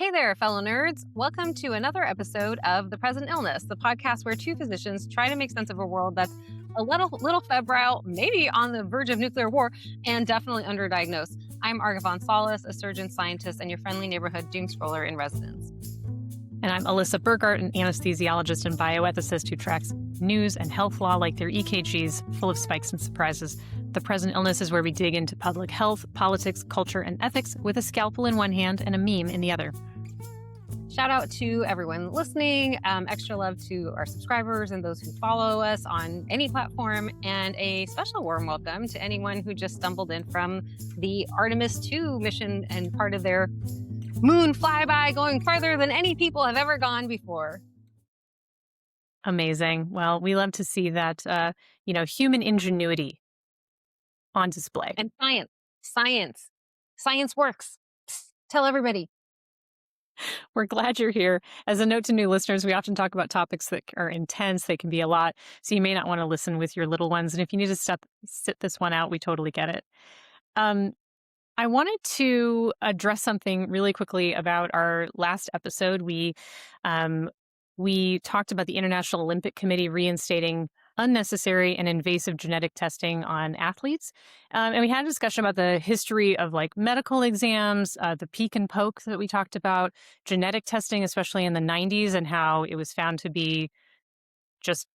Hey there, fellow nerds. Welcome to another episode of The Present Illness, the podcast where two physicians try to make sense of a world that's a little febrile, maybe on the verge of nuclear war, and definitely underdiagnosed. I'm Arga von Solis, a surgeon scientist and your friendly neighborhood doomscroller in residence. And I'm Alyssa Burgart, an anesthesiologist and bioethicist who tracks news and health law like their EKGs, full of spikes and surprises. The Present Illness is where we dig into public health, politics, culture, and ethics with a scalpel in one hand and a meme in the other. Shout out to everyone listening. Extra love to our subscribers and those who follow us on any platform. And a special warm welcome to anyone who just stumbled in from the Artemis 2 mission and part of their moon flyby going farther than any people have ever gone before. Amazing. Well, we love to see that, human ingenuity on display. And science works. Psst, tell everybody. We're glad you're here. As a note to new listeners, we often talk about topics that are intense. They can be a lot. So you may not want to listen with your little ones. And if you need to sit this one out, we totally get it. I wanted to address something really quickly about our last episode. We talked about the International Olympic Committee reinstating unnecessary and invasive genetic testing on athletes. And we had a discussion about the history of medical exams, the peek and poke that we talked about, genetic testing, especially in the 90s, and how it was found to be just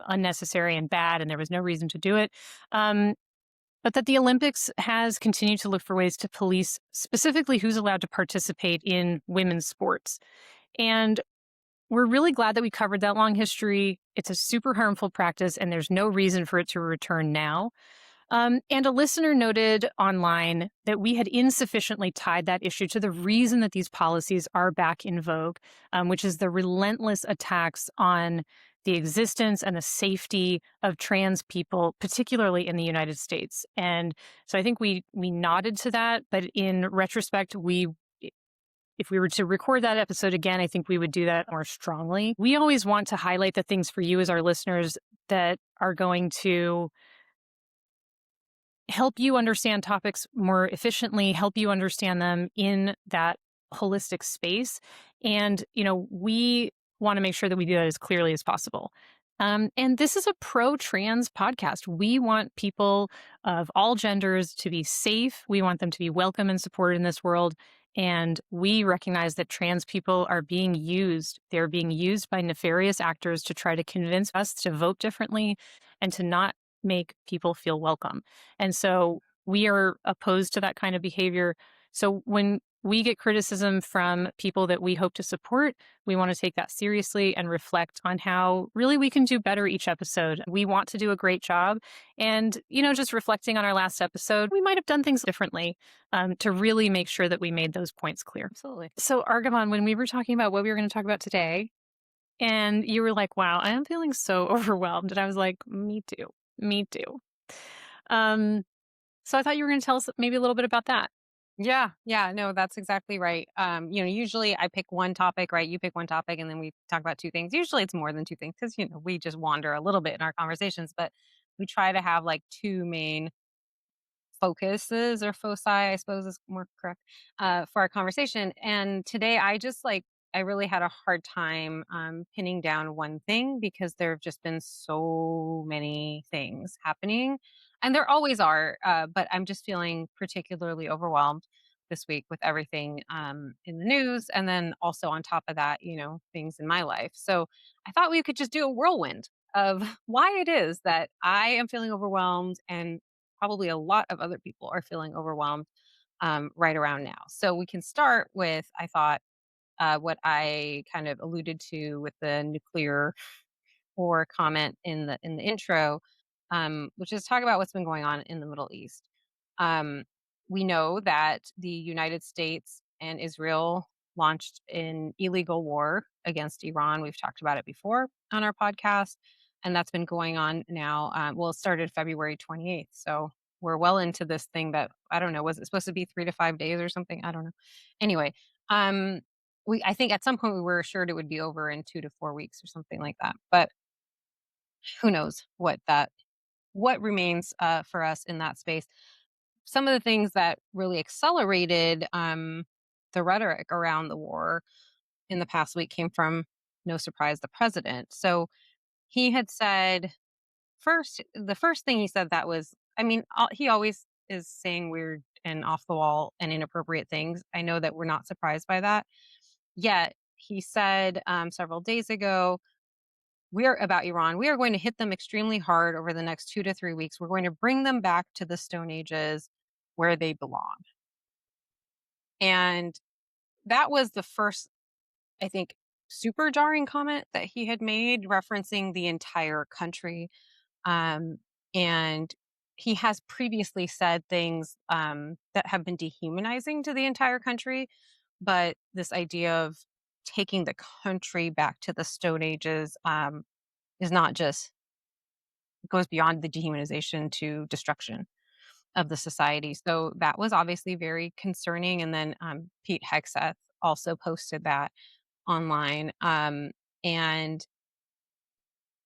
unnecessary and bad, and there was no reason to do it. But that the Olympics has continued to look for ways to police specifically who's allowed to participate in women's sports. And we're really glad that we covered that long history. It's a super harmful practice, and there's no reason for it to return now. And a listener noted online that we had insufficiently tied that issue to the reason that these policies are back in vogue, which is the relentless attacks on the existence and the safety of trans people, particularly in the United States. And so I think we nodded to that, but in retrospect, if we were to record that episode again, I think we would do that more strongly. We always want to highlight the things for you as our listeners that are going to help you understand topics more efficiently, help you understand them in that holistic space. And, we want to make sure that we do that as clearly as possible. And this is a pro-trans podcast. We want people of all genders to be safe. We want them to be welcome and supported in this world. And we recognize that trans people are being used. They're being used by nefarious actors to try to convince us to vote differently and to not make people feel welcome. And so we are opposed to that kind of behavior. So when we get criticism from people that we hope to support, we want to take that seriously and reflect on how really we can do better each episode. We want to do a great job. And, just reflecting on our last episode, we might have done things differently to really make sure that we made those points clear. Absolutely. So, Argamon, when we were talking about what we were going to talk about today, and you were like, wow, I am feeling so overwhelmed. And I was like, me too. Me too. So I thought you were going to tell us maybe a little bit about that. Yeah, no, that's exactly right. Usually I pick one topic, right? You pick one topic and then we talk about two things. Usually it's more than two things because, we just wander a little bit in our conversations, but we try to have two main focuses or foci, I suppose is more correct, for our conversation. And today I really had a hard time pinning down one thing because there have just been so many things happening. And there always are, but I'm just feeling particularly overwhelmed this week with everything in the news. And then also on top of that, things in my life. So I thought we could just do a whirlwind of why it is that I am feeling overwhelmed and probably a lot of other people are feeling overwhelmed right around now. So we can start with, I thought, what I kind of alluded to with the nuclear war comment in the intro, which is talk about what's been going on in the Middle East. Um, we know that the United States and Israel launched an illegal war against Iran. We've talked about it before on our podcast, and that's been going on now. It started February 28th, so we're well into this thing that I don't know. Was it supposed to be 3 to 5 days or something? I don't know. Anyway, I think at some point we were assured it would be over in 2 to 4 weeks or something like that, but who knows what remains for us in that space. Some of the things that really accelerated the rhetoric around the war in the past week came from, no surprise, the president. So he had said the first thing he said that was, I mean, he always is saying weird and off the wall and inappropriate things. I know that we're not surprised by that. Yet he said several days ago, we're about Iran. We are going to hit them extremely hard over the next 2 to 3 weeks. We're going to bring them back to the Stone Ages where they belong. And that was the first, I think, super jarring comment that he had made, referencing the entire country. Um, and he has previously said things that have been dehumanizing to the entire country. But this idea of taking the country back to the Stone Ages is not just, it goes beyond the dehumanization to destruction of the society. So that was obviously very concerning. And then Pete Hegseth also posted that online. And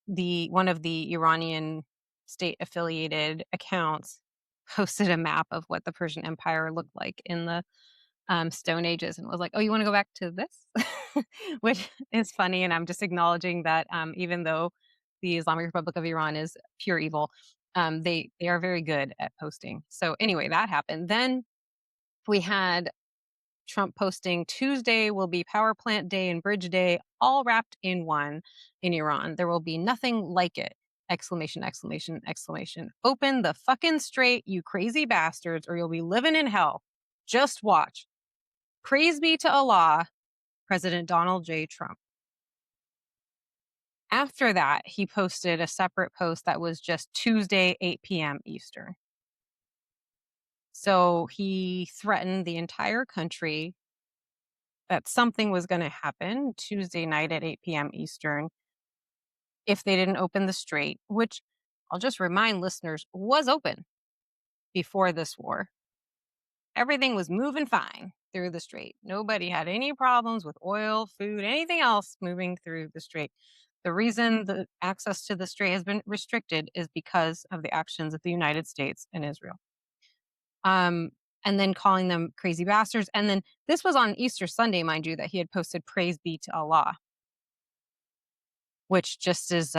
the one of the Iranian state affiliated accounts posted a map of what the Persian Empire looked like in the Stone Ages, and was like, "Oh, you want to go back to this?" Which is funny, and I'm just acknowledging that even though the Islamic Republic of Iran is pure evil, they are very good at posting. So anyway, that happened. Then we had Trump posting Tuesday will be power plant day and bridge day, all wrapped in one in Iran. There will be nothing like it. Exclamation, exclamation, exclamation. Open the fucking straight, you crazy bastards, or you'll be living in hell. Just watch. Praise be to Allah, President Donald J. Trump. After that, he posted a separate post that was just Tuesday, 8 p.m. Eastern. So he threatened the entire country that something was going to happen Tuesday night at 8 p.m. Eastern if they didn't open the strait, which I'll just remind listeners was open before this war. Everything was moving fine through the strait. Nobody had any problems with oil, food, anything else moving through the strait. The reason the access to the strait has been restricted is because of the actions of the United States and Israel. Um, and then calling them crazy bastards. And then this was on Easter Sunday, mind you, that he had posted praise be to Allah, which just is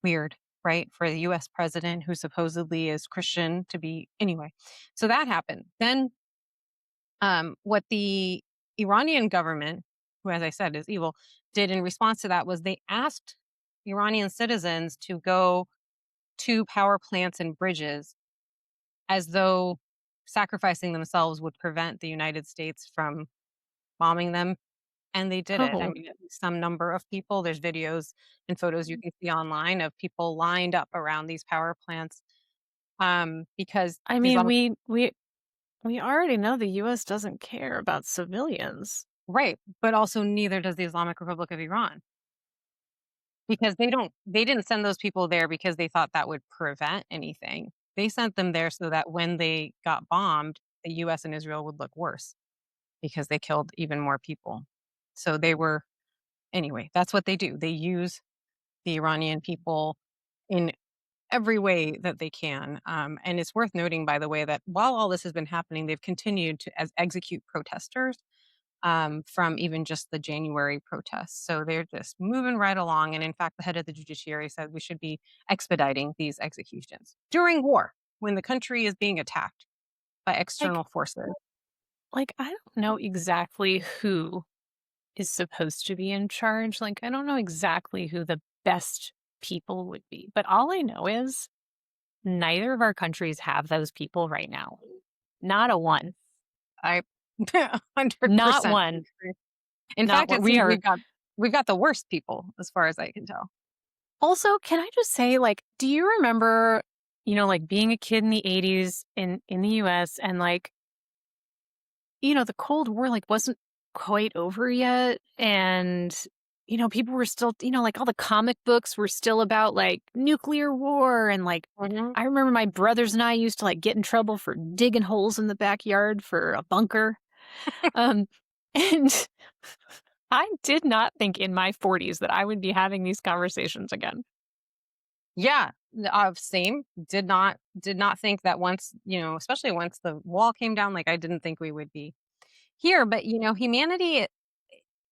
weird, right? For the US president who supposedly is Christian to be anyway. So that happened. Then what the Iranian government, who, as I said, is evil, did in response to that was they asked Iranian citizens to go to power plants and bridges as though sacrificing themselves would prevent the United States from bombing them. And they did it. I Oh, mean, at least some number of people. There's videos and photos you can see online of people lined up around these power plants because I the mean, Islamic, we already know the US doesn't care about civilians. right, but also neither does the Islamic Republic of Iran. Because they didn't send those people there because they thought that would prevent anything. They sent them there so that when they got bombed, the US and Israel would look worse because they killed even more people. So they were, anyway, that's what they do. They use the Iranian people in every way that they can. And it's worth noting, by the way, that while all this has been happening, they've continued to execute protesters from even just the January protests. So they're just moving right along. And in fact, the head of the judiciary said we should be expediting these executions during war when the country is being attacked by Like external forces. I don't know exactly who is supposed to be in charge. Like, I don't know exactly who the best people would be. But all I know is neither of our countries have those people right now. Not a one. I Not 100% one. agree. In Not fact, one. it We seems are we've got the worst people as far as I can tell. also, can I just say, like, do you remember, like being a kid in the 80s in the US and like, the Cold War like wasn't quite over yet and people were still, like all the comic books were still about like nuclear war and like Mhm. I remember my brothers and I used to like get in trouble for digging holes in the backyard for a bunker. Um and I did not think in my 40s that I would be having these conversations again. Yeah, same. Did not think that once, especially once the wall came down, like I didn't think we would be here, but humanity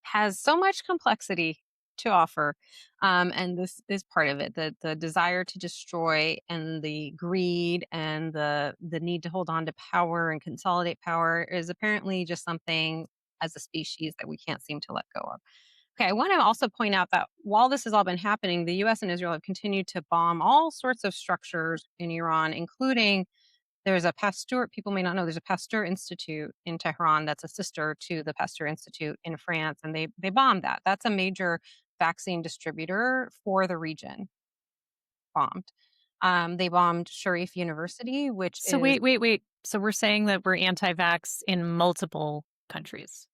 has so much complexity to offer. And this is part of it. The desire to destroy and the greed and the need to hold on to power and consolidate power is apparently just something as a species that we can't seem to let go of. Okay, I want to also point out that while this has all been happening, the US and Israel have continued to bomb all sorts of structures in Iran, including there's a Pasteur, people may not know, there's a Pasteur Institute in Tehran that's a sister to the Pasteur Institute in France, and they bombed that. That's a major vaccine distributor for the region, bombed. They bombed Sharif University, which So is wait. So we're saying that we're anti-vax in multiple countries.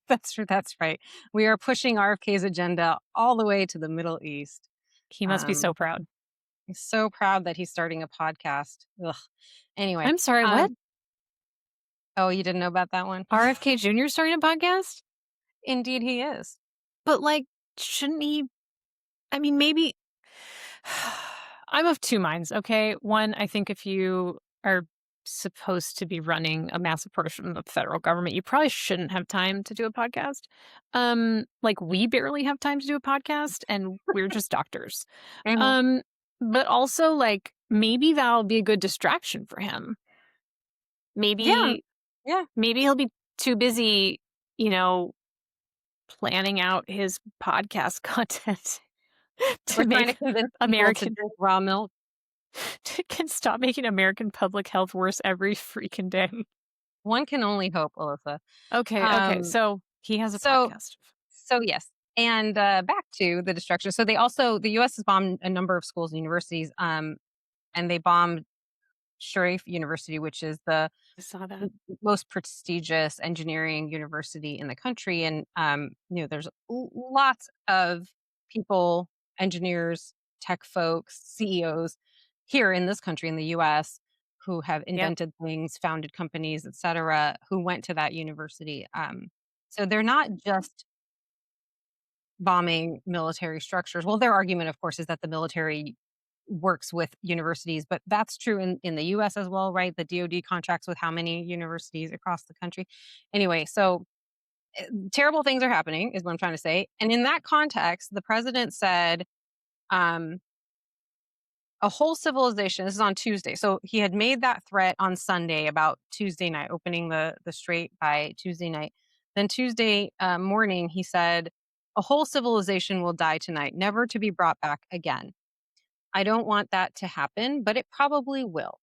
that's true, that's right. We are pushing RFK's agenda all the way to the Middle East. He must be Um, so proud. he's so proud that he's starting a podcast. Ugh. Anyway, I'm sorry, what? um, oh, you didn't know about that one? RFK Jr. starting a podcast? Indeed, he is. But like, shouldn't he? I mean, maybe I'm of two minds, okay? One, I think if you are supposed to be running a massive portion of the federal government, you probably shouldn't have time to do a podcast. Like we barely have time to do a podcast and we're just doctors. Mhm. Um, but also like maybe that'll be a good distraction for him. Yeah, Maybe yeah. maybe he'll be too busy, you know, planning out his podcast content We're to trying to make convince people to American drink raw milk. can stop making American public health worse every freaking day. One can only hope, Alyssa. Okay. Um, So he has a so podcast. so yes. And back to the destruction. So the US has bombed a number of schools and universities, and they bombed Sharif University, which is the I saw that. most prestigious engineering university in the country. And there's lots of people, engineers, tech folks, CEOs here in this country, in the US, who have Yep. invented things, founded companies, et cetera, who went to that university. So they're not just bombing military structures. Well, their argument, of course, is that the military works with universities, but that's true in the US as well, right? The DoD contracts with how many universities across the country. Anyway, so terrible things are happening, is what I'm trying to say. And in that context, the president said, um, a whole civilization, this is on Tuesday. So he had made that threat on Sunday about Tuesday night, opening the strait by Tuesday night. Then Tuesday morning, he said, a whole civilization will die tonight, never to be brought back again. I don't want that to happen, but it probably will.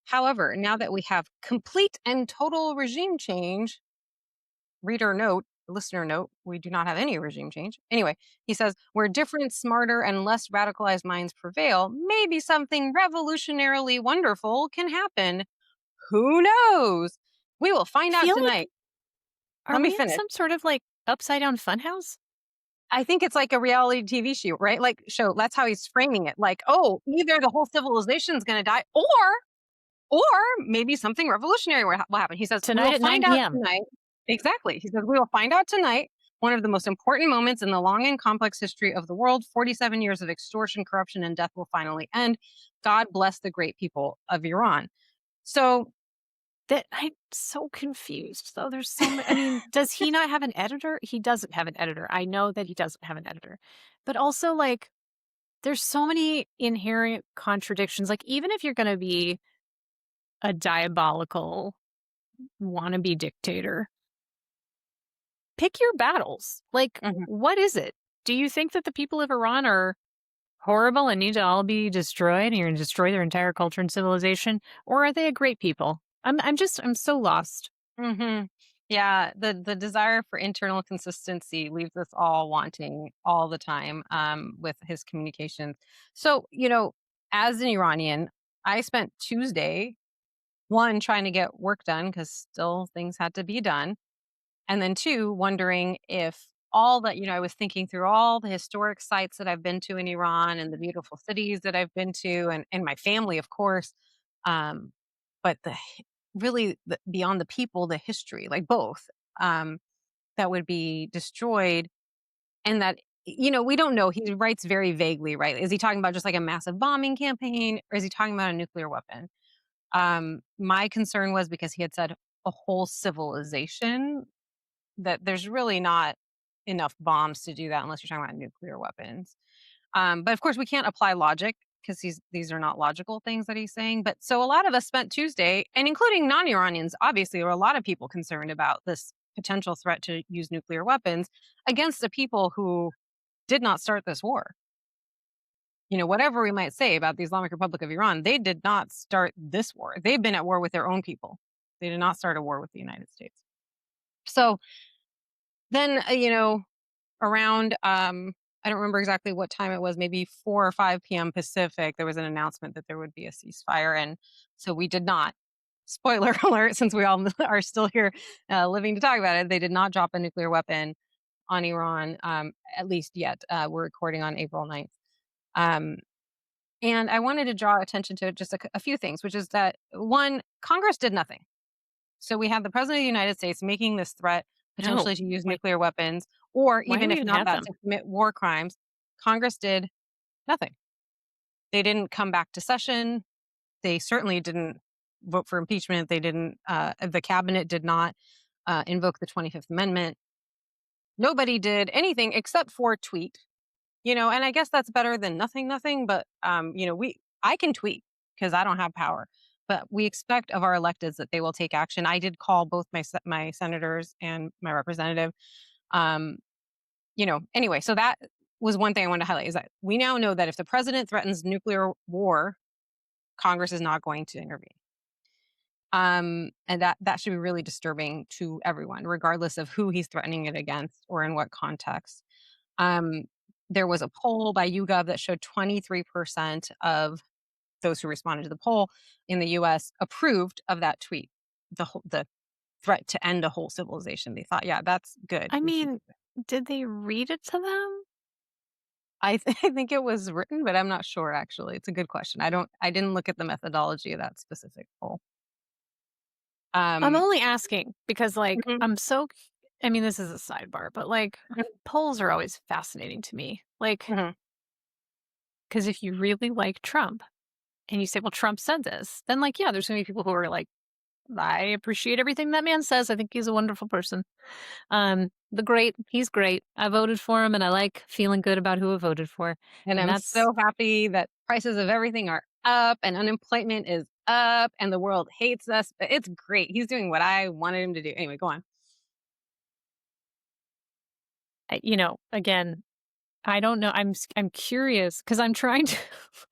However, now that we have complete and total regime change, reader note, listener note, we do not have any regime change. Anyway, he says, where different, smarter, and less radicalized minds prevail, maybe something revolutionarily wonderful can happen. Who knows? We will I find out feel like tonight. are Let me we in finish. some sort of like upside down funhouse? I think it's like a reality TV show, right? Like show. That's how he's framing it. Like, oh, either the whole civilization is going to die, or maybe something revolutionary will happen. He says, we Tonight will at find 9 out p.m. tonight. Exactly. He says, we will find out tonight. One of the most important moments in the long and complex history of the world. 47 years of extortion, corruption, and death will finally end. God bless the great people of Iran. So, That I'm so confused though. There's so many. I mean, does he not have an editor? He doesn't have an editor. I know that he doesn't have an editor. But also like there's so many inherent contradictions. Like even if you're going to be a diabolical wannabe dictator, pick your battles. Like, mhm. what is it? Do you think that the people of Iran are horrible and need to all be destroyed and you're going to destroy their entire culture and civilization? Or are they a great people? I'm so lost. Mhm. Yeah, the desire for internal consistency leaves us all wanting all the time, with his communications. So, as an Iranian, I spent Tuesday, one, trying to get work done because still things had to be done, and then two, wondering if all that, I was thinking through all the historic sites that I've been to in Iran and the beautiful cities that I've been to, and my family, of course. Um, but really beyond the people, the history, like both, um, that would be destroyed. And that, we don't know. He writes very vaguely, right? Is he talking about just like a massive bombing campaign or is he talking about a nuclear weapon? My concern was because he had said a whole civilization, that there's really not enough bombs to do that unless you're talking about nuclear weapons. But of course, we can't apply logic because these are not logical things that he's saying. But so a lot of us spent Tuesday, and including non-Iranians, obviously, there were a lot of people concerned about this potential threat to use nuclear weapons against the people who did not start this war. Whatever we might say about the Islamic Republic of Iran, they did not start this war. They've been at war with their own people. They did not start a war with the United States. So then, around I don't remember exactly what time it was, maybe 4 or 5 p.m. Pacific, there was an announcement that there would be a ceasefire, and so we did not. Spoiler alert, since we all are still here living to talk about it, they did not drop a nuclear weapon on Iran, at least yet. We're recording on April 9th. Um, and I wanted to draw attention to just a few things, which is that one, Congress did nothing. So we have the president of the United States making this threat No. potentially to use Like, nuclear weapons, or why do even we if even not have that, them? to commit war crimes. Congress did nothing. They didn't come back to session. They certainly didn't vote for impeachment. They didn't. The cabinet did not invoke the 25th Amendment. Nobody did anything except for tweet. And I guess that's better than nothing, nothing. But I can tweet because I don't have power. But we expect of our electeds that they will take action. I did call both my senators and my representative. Um, anyway, so that was one thing I wanted to highlight, is that we now know that if the president threatens nuclear war, Congress is not going to intervene. And that should be really disturbing to everyone, regardless of who he's threatening it against or in what context. Um, there was a poll by YouGov that showed 23% of those who responded to the poll in the US approved of that tweet, the threat to end a whole civilization. They thought, yeah, that's good. I We should mean, do it. did they read it to them? I think it was written, but I'm not sure actually. It's a good question. I didn't look at the methodology of that specific poll. I'm Um, only asking because, like, mhm, I mean, this is a sidebar, but like, mhm, polls are always fascinating to me. Like, mhm. because if you really like Trump and you say, well, Trump said this, then, like, yeah, there's going to be people who are like, I appreciate everything that man says. I think he's a wonderful person. He's great. I voted for him and I like feeling good about who I voted for. And And I'm that's, so happy that prices of everything are up and unemployment is up and the world hates us. But it's great. He's doing what I wanted him to do. Anyway, go on. again, I don't know. I'm curious because I'm trying to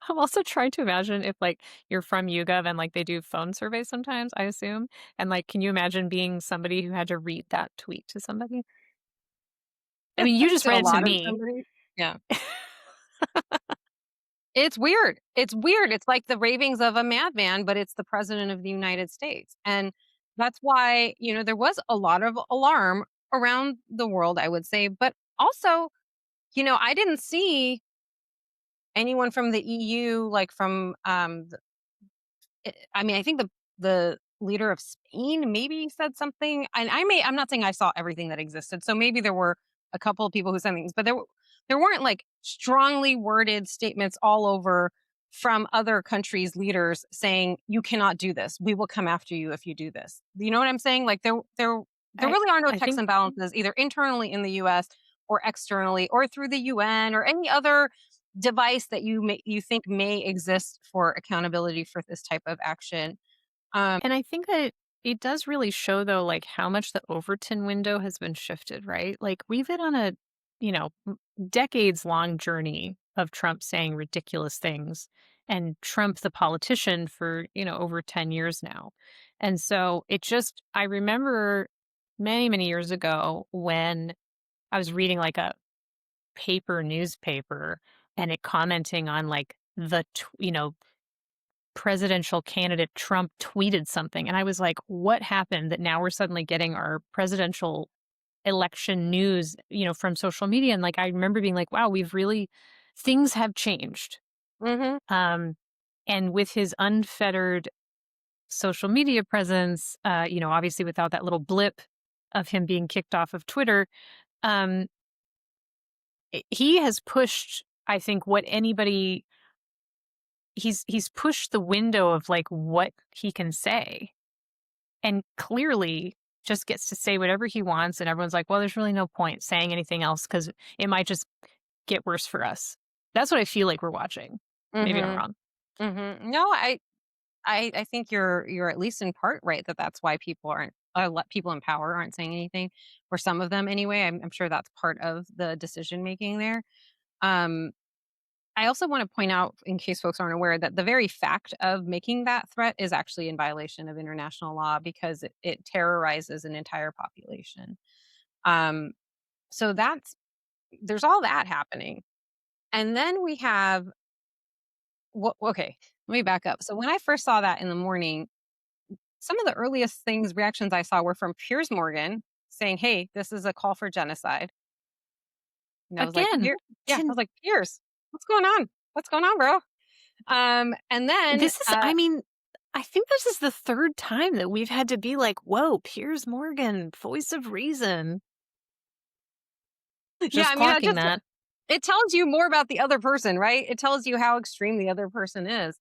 I'm also trying to imagine if, like, you're from YouGov and, like, they do phone surveys sometimes, I assume, and, like, can you imagine being somebody who had to read that tweet to somebody? I mean, you just To a read it to lot of me. somebody. Yeah. It's weird. It's weird. It's like the ravings of a madman, but it's the president of the United States. And that's why, there was a lot of alarm around the world, I would say. But also, I didn't see anyone from the EU, like from I mean, I think the leader of Spain maybe said something, and I'm not saying I saw everything that existed, so maybe there were a couple of people who said things, but there weren't like strongly worded statements all over from other countries' leaders saying you cannot do this. We will come after you if you do this. You know what I'm saying? Like there I really are no I checks think and balances either internally in the US or externally or through the UN or any other device that you think may exist for accountability for this type of action. Um, and I think that it does really show, though, like, how much the Overton window has been shifted, right? Like, we've been on a, you know, decades-long journey of Trump saying ridiculous things, and Trump the politician for, over 10 years now. And so I remember many, many years ago when I was reading, like, a newspaper and it commenting on, like, presidential candidate Trump tweeted something, and I was like, "What happened that now we're suddenly getting our presidential election news, from social media?" And, like, I remember being like, "Wow, things have changed." mhm. Um, and with his unfettered social media presence, obviously without that little blip of him being kicked off of Twitter, um, he has pushed, I think, what anybody he's pushed the window of, like, what he can say. and clearly just gets to say whatever he wants. And everyone's like, well, there's really no point saying anything else because it might just get worse for us. That's what I feel like we're watching. Maybe I'm Mhm. wrong. Mhm. No, I think you're at least in part right that that's why people aren't people in power aren't saying anything, or some of them anyway. I'm sure that's part of the decision making there. Um, I also want to point out, in case folks aren't aware, that the very fact of making that threat is actually in violation of international law because it terrorizes an entire population. Um, so there's all that happening, and then we have okay. Let me back up. So when I first saw that in the morning, some of the earliest reactions I saw were from Piers Morgan saying, "Hey, this is a call for genocide." And I was like, Again, Yeah, I can was like, "Piers, what's going on? What's going on, bro?" And then, this is, I mean, I think this is the third time that we've had to be like, whoa, Piers Morgan, voice of reason. yeah, Just I mean, that clocking just that. it tells you more about the other person, right? It tells you how extreme the other person is.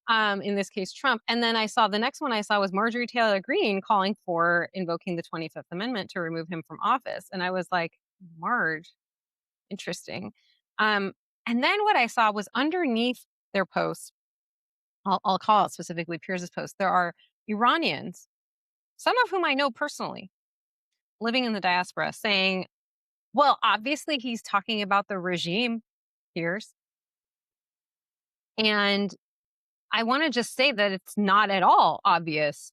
In this case, Trump. And then the next one I saw was Marjorie Taylor Greene calling for invoking the 25th Amendment to remove him from office. And I was like, Marge, interesting. Um, and then what I saw was underneath their posts, I'll call it specifically Piers's post, there are Iranians, some of whom I know personally, living in the diaspora, saying, well, obviously he's talking about the regime, Piers. And I want to just say that it's not at all obvious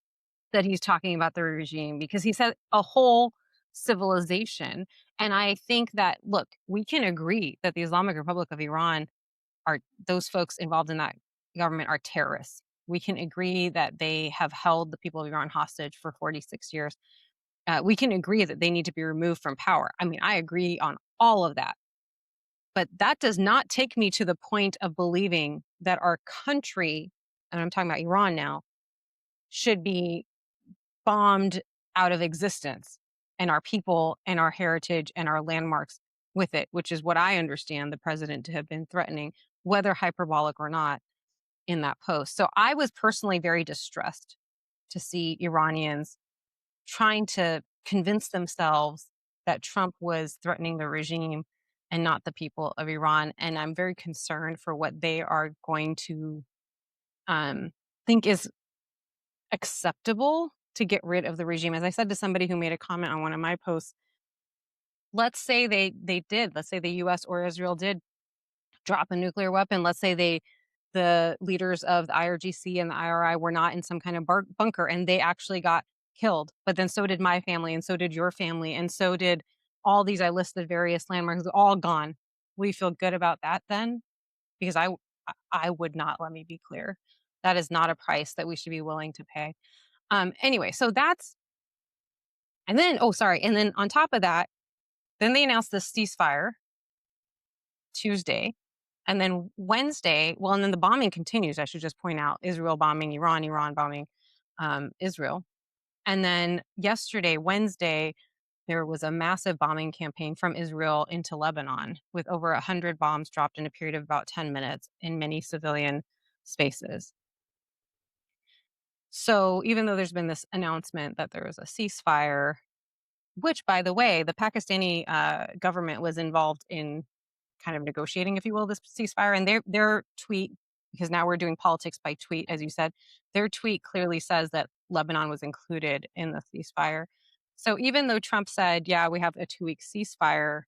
that he's talking about the regime because he said a whole civilization. And I think that, look, we can agree that the Islamic Republic of Iran are those folks involved in that government are terrorists. We can agree that they have held the people of Iran hostage for 46 years. We can agree that they need to be removed from power. I mean, I agree on all of that. But that does not take me to the point of believing that our country, and I'm talking about Iran now, should be bombed out of existence and our people and our heritage and our landmarks with it, which is what I understand the president to have been threatening, whether hyperbolic or not, in that post. So I was personally very distressed to see Iranians trying to convince themselves that Trump was threatening the regime and not the people of Iran. And I'm very concerned for what they are going to um, think is acceptable to get rid of the regime. As I said to somebody who made a comment on one of my posts, let's say let's say the US or Israel did drop a nuclear weapon. Let's say the leaders of the IRGC and the IRI were not in some kind of bunker and they actually got killed. But then so did my family and so did your family and so did all these I listed various landmarks all gone. We feel good about that then because I would not, let me be clear. That is not a price that we should be willing to pay. Anyway, so that's and then oh sorry, and then on top of that, then they announced this ceasefire Tuesday. And then Wednesday, well, and then the bombing continues. I should just point out Israel bombing Iran, Iran bombing Israel. And then yesterday, Wednesday, there was a massive bombing campaign from Israel into Lebanon with over 100 bombs dropped in a period of about 10 minutes in many civilian spaces. So even though there's been this announcement that there was a ceasefire, which, by the way, the Pakistani government was involved in kind of negotiating, if you will, this ceasefire. And their tweet, because now we're doing politics by tweet, as you said, their tweet clearly says that Lebanon was included in the ceasefire. So even though Trump said, yeah, we have a 2-week ceasefire,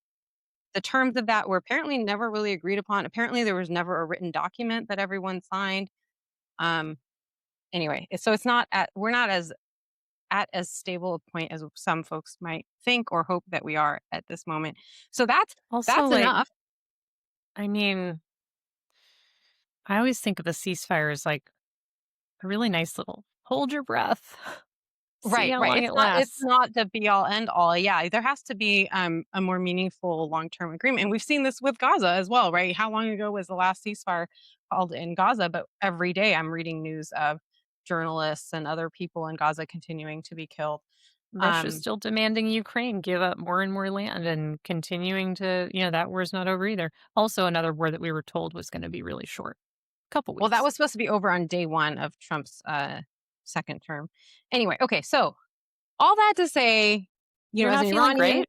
the terms of that were apparently never really agreed upon. Apparently, there was never a written document that everyone signed. Um, anyway, so it's not at we're not as stable a point as some folks might think or hope that we are at this moment. So Also, that's like, enough. I mean, I always think of a ceasefire as like a really nice little hold your breath, see Right, how right. long it lasts. It's not the be all end all. Yeah, there has to be a more meaningful long-term agreement. And we've seen this with Gaza as well, right? How long ago was the last ceasefire called in Gaza? But every day I'm reading news of journalists and other people in Gaza continuing to be killed. Russia's Um, still demanding Ukraine give up more and more land and continuing to, that war's not over either. Also, another war that we were told was going to be really short. Couple well, that weeks. was supposed to be over on day one of Trump's second term. Anyway, okay, so all that to say, You're as not an feeling Iranian,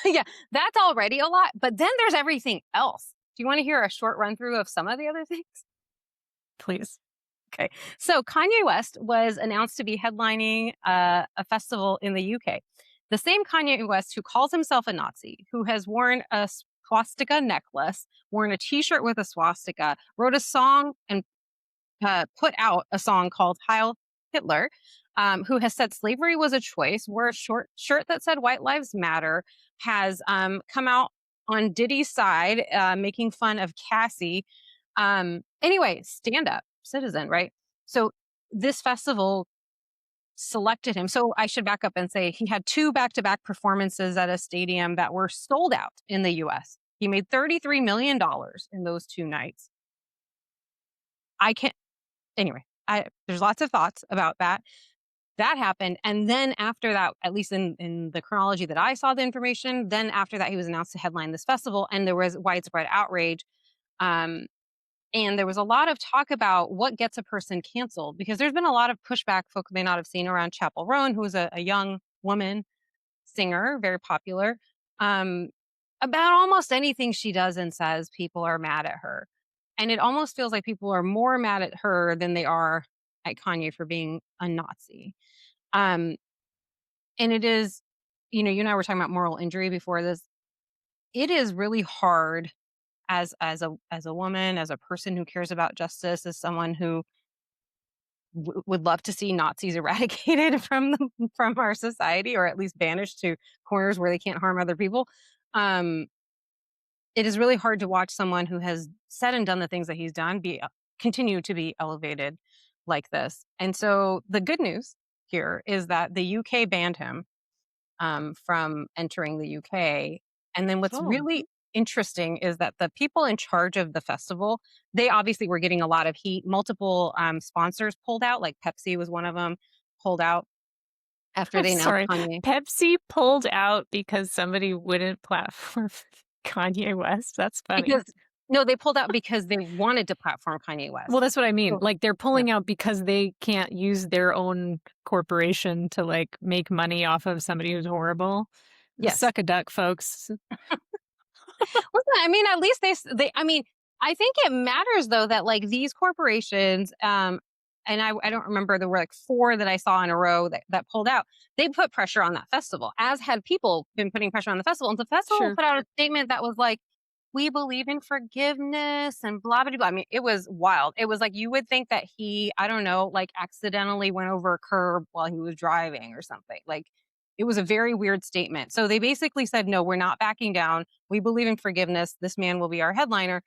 great? yeah, that's already a lot. But then there's everything else. Do you want to hear a short run through of some of the other things? Please. Okay. So Kanye West was announced to be headlining a festival in the UK. The same Kanye West who calls himself a Nazi, who has worn a swastika necklace, worn a t shirt with a swastika, wrote a song and put out a song called Heil Hitler, who has said slavery was a choice, wore a short shirt that said White Lives Matter, has come out on Diddy's side, making fun of Cassie. Anyway, stand up citizen, right? So this festival selected him. So I should back up and say he had two back to back performances at a stadium that were sold out in the US. He made $33 million in those two nights. I can't, anyway, there's lots of thoughts about that. That happened. And then after that, at least in the chronology that I saw the information, then after that, he was announced to headline this festival and there was widespread outrage. Um, and there was a lot of talk about what gets a person canceled because there's been a lot of pushback folks may not have seen around Chapel Roan, who is a young woman singer, very popular. Um, about almost anything she does and says, people are mad at her. And it almost feels like people are more mad at her than they are at Kanye for being a Nazi. Um, and it is, you and I were talking about moral injury before this. It is really hard as a woman, as a person who cares about justice, as someone who would love to see Nazis eradicated from our society, or at least banished to corners where they can't harm other people. Um, it is really hard to watch someone who has said and done the things that he's done be continue to be elevated like this. And so the good news here is that the UK banned him from entering the UK. And then what's Oh, really interesting is that the people in charge of the festival, they obviously were getting a lot of heat. Multiple sponsors pulled out, like Pepsi was one of them, pulled out after I'm they announced sorry. Kanye. Pepsi pulled out because somebody wouldn't platform Kanye West? That's funny. Because no, they pulled out because they wanted to platform Kanye Well, West. that's what I mean. So, Like, they're yeah. pulling out because they can't use their own corporation to, like, make money off of somebody who's horrible. Yes. Suck a duck, folks. Listen, I mean, at least I mean, I think it matters though that like these corporations, and I don't remember, there were like four that I saw in a row that pulled out. They put pressure on that festival, as had people been putting pressure on the festival. And the festival Sure. put out a statement that was like, we believe in forgiveness and blah, blah, blah. I mean, it was wild. It was like you would think that he, I don't know, like accidentally went over a curb while he was driving or something. Like it was a very weird statement. So they basically said, no, we're not backing down. We believe in forgiveness. This man will be our headliner.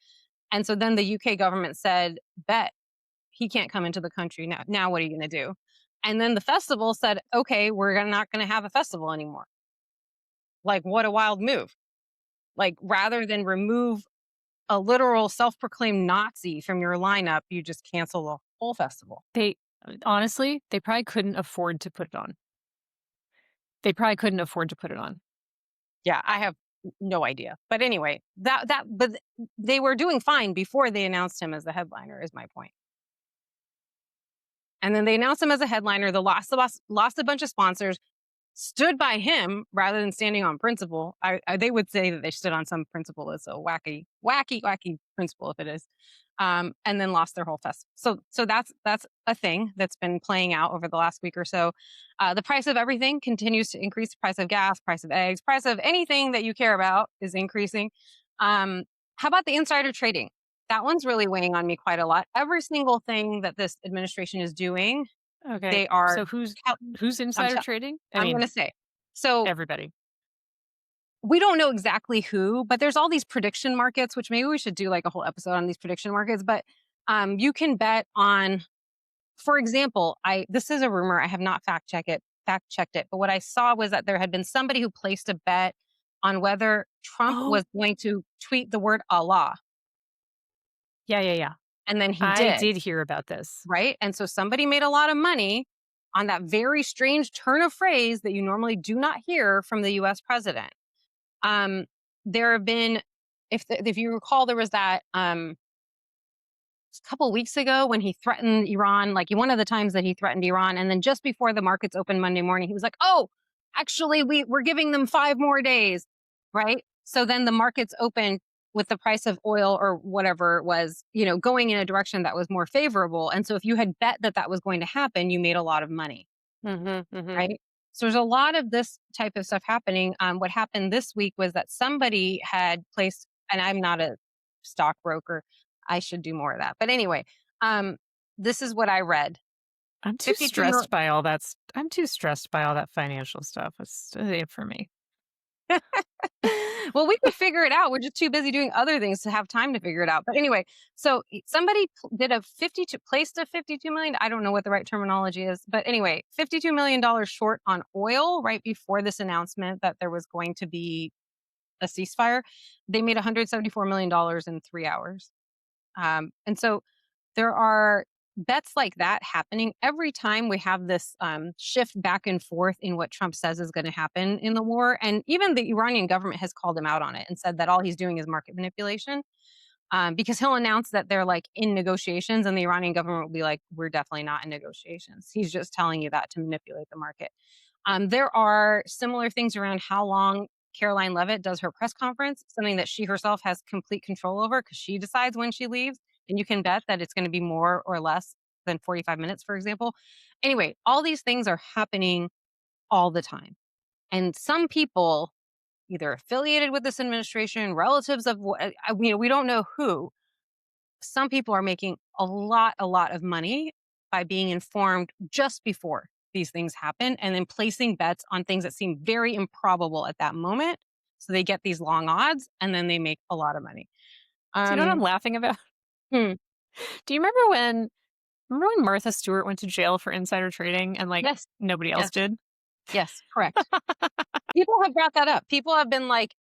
And so then the UK government said, bet he can't come into the country now. Now what are you going to do? And then the festival said, okay, not going to have a festival anymore. Like, what a wild move. Like, rather than remove a literal self proclaimed Nazi from your lineup, you just cancel the whole festival. They honestly, they probably couldn't afford to put it on. They probably couldn't afford to put it on. Yeah, I have no idea. But anyway, but they were doing fine before they announced him as the headliner, is my point. And then they announced him as a headliner. Lost a bunch of sponsors, stood by him rather than standing on principle. They would say that they stood on some principle. It's a wacky, wacky, wacky principle if it is. And then lost their whole festival. So that's a thing that's been playing out over the last week or so. The price of everything continues to increase. The price of gas, price of eggs, price of anything that you care about is increasing. How about the insider trading? That one's really weighing on me quite a lot. Every single thing that this administration is doing, Okay. they are. So cal- who's I'm, insider t- trading? I I'm going mean, to say. So everybody. we don't know exactly who, but there's all these prediction markets, which maybe we should do like a whole episode on these prediction markets. But you can bet on, for example, this is a rumor. I have not fact checked it, but what I saw was that there had been somebody who placed a bet on whether Trump Oh, was going to tweet the word Allah, yeah, yeah, yeah. and then he I did, did hear about this. right? And so somebody made a lot of money on that very strange turn of phrase that you normally do not hear from the U.S. president. Um, there have been, if you recall, there was that a couple weeks ago when he threatened Iran, like one of the times that he threatened Iran, and then just before the markets opened Monday morning, he was like, "Oh, actually, we're giving them 5 more days," right? So then the markets opened with the price of oil or whatever it was, going in a direction that was more favorable. And so if you had bet that that was going to happen, you made a lot of money, Mhm, mhm. right? So there's a lot of this type of stuff happening. What happened this week was that somebody had placed, and I'm not a stockbroker, I should do more of that. But anyway, um, this is what I read. I'm too 52 million. stressed by all that s I'm too stressed by all that financial stuff. It's it for me. Well, we could figure it out. We're just too busy doing other things to have time to figure it out. But anyway, so somebody did a 52 placed a 52 million. I don't know what the right terminology is, but anyway, $52 million short on oil right before this announcement that there was going to be a ceasefire. They made $174 million in 3 hours. And so there are bets like that happening every time we have this shift back and forth in what Trump says is going to happen in the war. And even the Iranian government has called him out on it and said that all he's doing is market manipulation, because he'll announce that they're like in negotiations, and the Iranian government will be like, "We're definitely not in negotiations. He's just telling you that to manipulate the market." There are similar things around how long Caroline Levitt does her press conference, something that she herself has complete control over because she decides when she leaves. And you can bet that it's going to be more or less than 45 minutes, for example. Anyway, all these things are happening all the time. And some people, either affiliated with this administration, relatives of, we don't know who, some people are making a lot of money by being informed just before these things happen and then placing bets on things that seem very improbable at that moment. So they get these long odds and then they make a lot of money. Do you know what I'm Um, laughing about? hmm, Do you remember when Martha Stewart went to jail for insider trading and, like, yes, nobody else yes, did? yes, correct. People have brought that up. People have been like,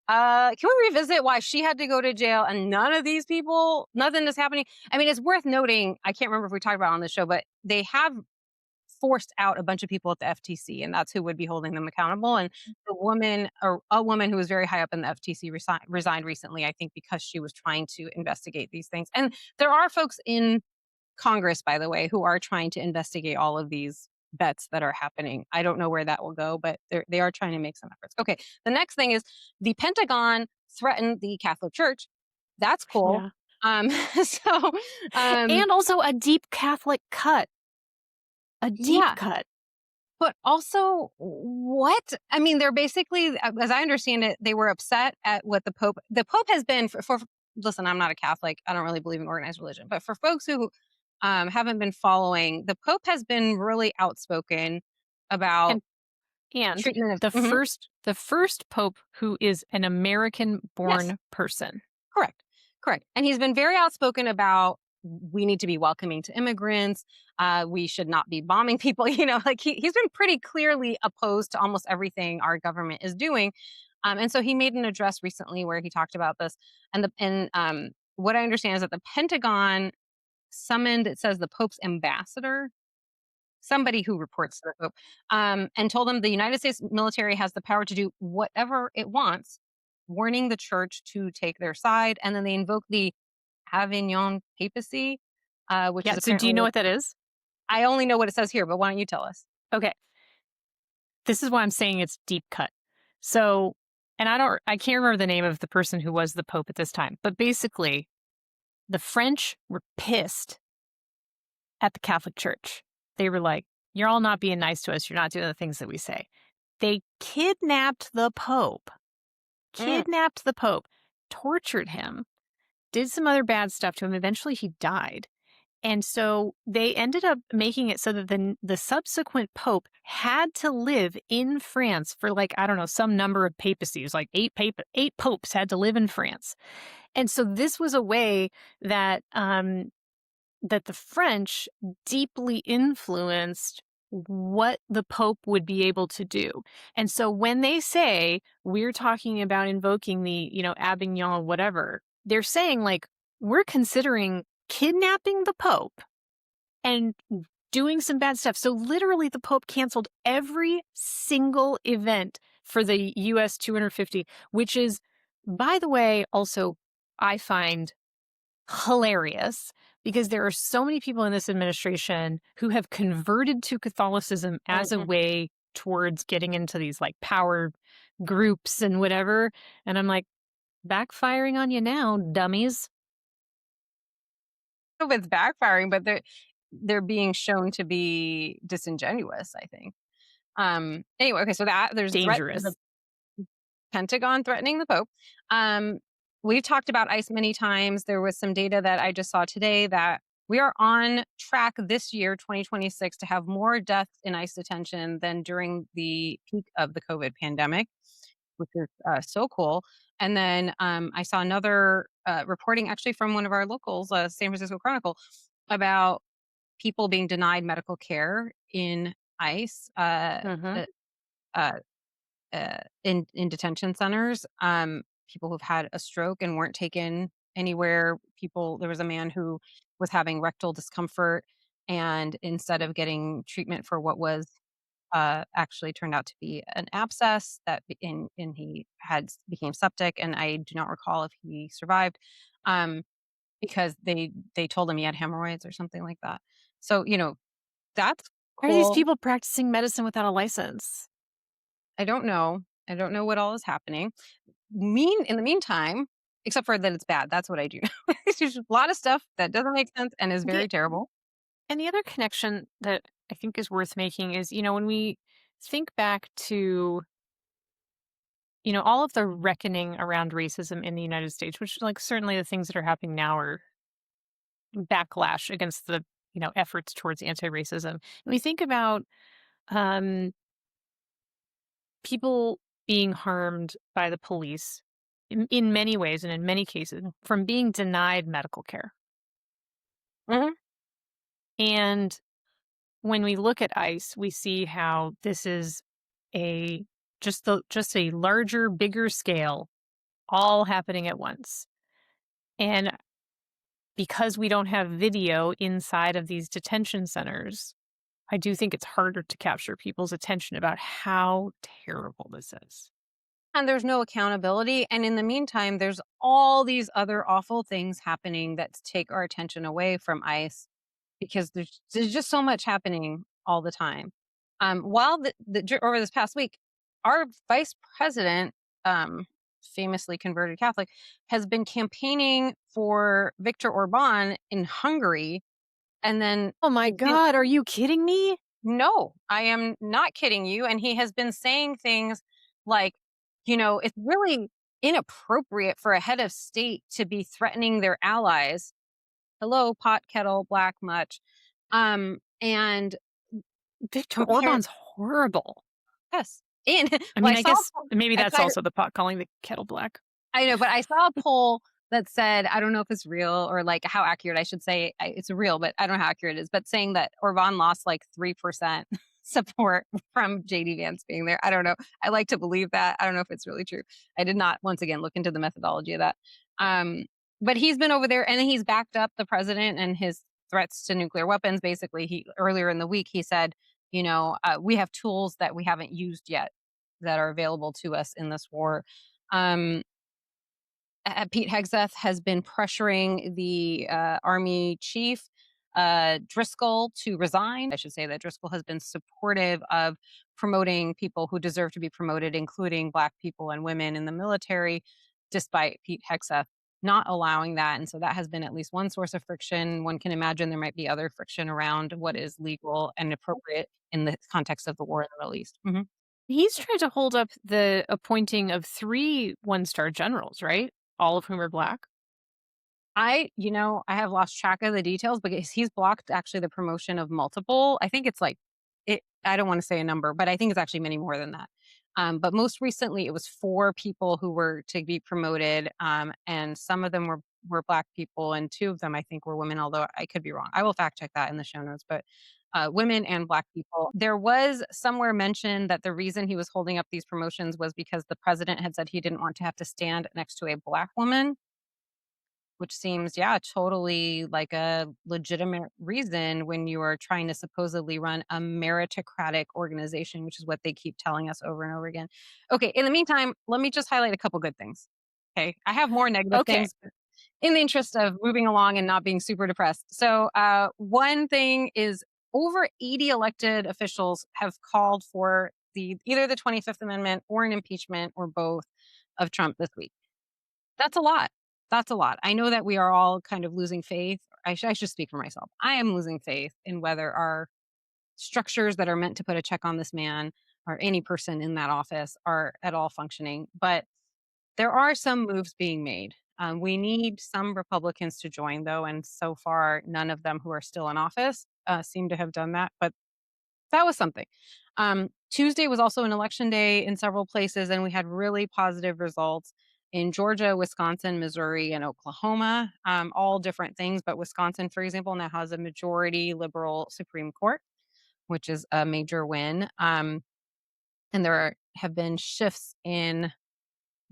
can we revisit why she had to go to jail and none of these people, nothing is happening? I mean, it's worth noting, I can't remember if we talked about it on the show, but they have forced out a bunch of people at the FTC, and that's who would be holding them accountable. And the woman, or a woman who was very high up in the FTC, resigned recently, I think, because she was trying to investigate these things. And there are folks in Congress, by the way, who are trying to investigate all of these bets that are happening. I don't know where that will go, but they are trying to make some efforts. Okay, the next thing is the Pentagon threatened the Catholic Church. That's cool. Yeah. Um, so, um, And also a deep Catholic cut. A deep yeah, cut. but also, what? I mean, they're basically, as I understand it, they were upset at what the Pope has been listen, I'm not a Catholic. I don't really believe in organized religion, but for folks who haven't been following, the Pope has been really outspoken about And and treatment the of, mhm, first pope who is an yes, American-born person. correct. Correct. And he's been very outspoken about we need to be welcoming to immigrants. We should not be bombing people. Like he's been pretty clearly opposed to almost everything our government is doing. And so he made an address recently where he talked about this. And what I understand is that the Pentagon summoned, it says, the Pope's ambassador, somebody who reports to the Pope, and told him the United States military has the power to do whatever it wants, warning the church to take their side. And then they invoke the Avignon papacy, which is Yeah, so do you apparently, know what that is? I only know what it says here, but why don't you tell us? Okay. This is why I'm saying it's deep cut. So, and I can't remember the name of the person who was the pope at this time, but basically the French were pissed at the Catholic Church. They were like, "You're all not being nice to us. You're not doing the things that we say." They kidnapped the Pope, Mm, tortured him, did some other bad stuff to him. Eventually, he died. And so they ended up making it so that the subsequent pope had to live in France for, like, I don't know, some number of papacies, like eight popes had to live in France. And so this was a way that that the French deeply influenced what the Pope would be able to do. And so when they say we're talking about invoking the, Avignon, whatever, they're saying, like, we're considering kidnapping the Pope and doing some bad stuff. So literally the Pope canceled every single event for the US 250, which is, by the way, also, I find hilarious because there are so many people in this administration who have converted to Catholicism as a Mhm. way towards getting into these like power groups and whatever. And I'm like, backfiring on you now, dummies. If it's backfiring, but they're being shown to be disingenuous, I think. Anyway, okay, so that there's the Dangerous. Pentagon threatening the Pope. Um, we've talked about ICE many times. There was some data that I just saw today that we are on track this year, 2026, to have more deaths in ICE detention than during the peak of the COVID pandemic, which is so cool. And then I saw another reporting actually from one of our locals, San Francisco Chronicle, about people being denied medical care in ICE. Hmm. Uh, uh, in detention centers, people who've had a stroke and weren't taken anywhere. People There was a man who was having rectal discomfort, and instead of getting treatment for what was actually turned out to be an abscess and he had became septic, and I do not recall if he survived, um, because they told him he had hemorrhoids or something like that. So that's Why are these cool. people practicing medicine without a license? I don't know. I don't know what all is happening. In the meantime, except for that it's bad, that's what I do know. There's a lot of stuff that doesn't make sense and is The very terrible. and the other connection that I think is worth making is, when we think back to, all of the reckoning around racism in the United States, which like certainly the things that are happening now are backlash against the, efforts towards anti-racism. And we think about um people being harmed by the police in many ways and in many cases from being denied medical care. Mhm. And when we look at ICE, we see how this is a just a larger, bigger scale, all happening at once. And because we don't have video inside of these detention centers, I do think it's harder to capture people's attention about how terrible this is. And there's no accountability, and in the meantime, there's all these other awful things happening that take our attention away from ICE because there's just so much happening all the time. While over this past week, our vice president, famously converted Catholic, has been campaigning for Viktor Orban in Hungary, and then Oh my he's been God, are you kidding me? no, I am not kidding you. And he has been saying things like, it's really inappropriate for a head of state to be threatening their allies. Hello, pot kettle black much. And Viktor compare Orban's horrible. yes. And I well, mean, I guess maybe I that's saw also the pot calling the kettle black. I know, but I saw a poll that said, I don't know if it's real or like how accurate I should say it's real, but I don't know how accurate it is, but saying that Orban lost like 3% support from JD Vance being there. I don't know. I like to believe that. I don't know if it's really true. I did not, once again, look into the methodology of that. Um, but he's been over there and he's backed up the president and his threats to nuclear weapons. Basically, he earlier in the week, he said, we have tools that we haven't used yet that are available to us in this war. Um, Pete Hegseth has been pressuring the Army chief, Driscoll, to resign. I should say that Driscoll has been supportive of promoting people who deserve to be promoted, including Black people and women in the military, despite Pete Hegseth not allowing that. And so that has been at least one source of friction. One can imagine there might be other friction around what is legal and appropriate in the context of the war in the Middle East. Mhm. He's trying to hold up the appointing of 3 one-star generals, right? All of whom are black. I have lost track of the details because he's blocked actually the promotion of multiple. I think it's like I don't want to say a number, but I think it's actually many more than that. But most recently, it was 4 people who were to be promoted, and some of them were Black people, and 2 of them I think were women. Although I could be wrong, I will fact check that in the show notes. But women and Black people. There was somewhere mentioned that the reason he was holding up these promotions was because the president had said he didn't want to have to stand next to a Black woman, which seems, yeah, totally like a legitimate reason when you are trying to supposedly run a meritocratic organization, which is what they keep telling us over and over again. Okay, in the meantime, let me just highlight a couple good things. Okay, I have more negative Okay. things. in the interest of moving along and not being super depressed. So, one thing is over 80 elected officials have called for either the 25th Amendment or an impeachment or both of Trump this week. That's a lot. That's a lot. I know that we are all kind of losing faith. I should speak for myself. I am losing faith in whether our structures that are meant to put a check on this man or any person in that office are at all functioning. But there are some moves being made. We need some Republicans to join, though, and so far, none of them who are still in office seem to have done that. But that was something. Tuesday was also an election day in several places, and we had really positive results in Georgia, Wisconsin, Missouri, and Oklahoma. All different things, but Wisconsin, for example, now has a majority liberal Supreme Court, which is a major win. And have been shifts in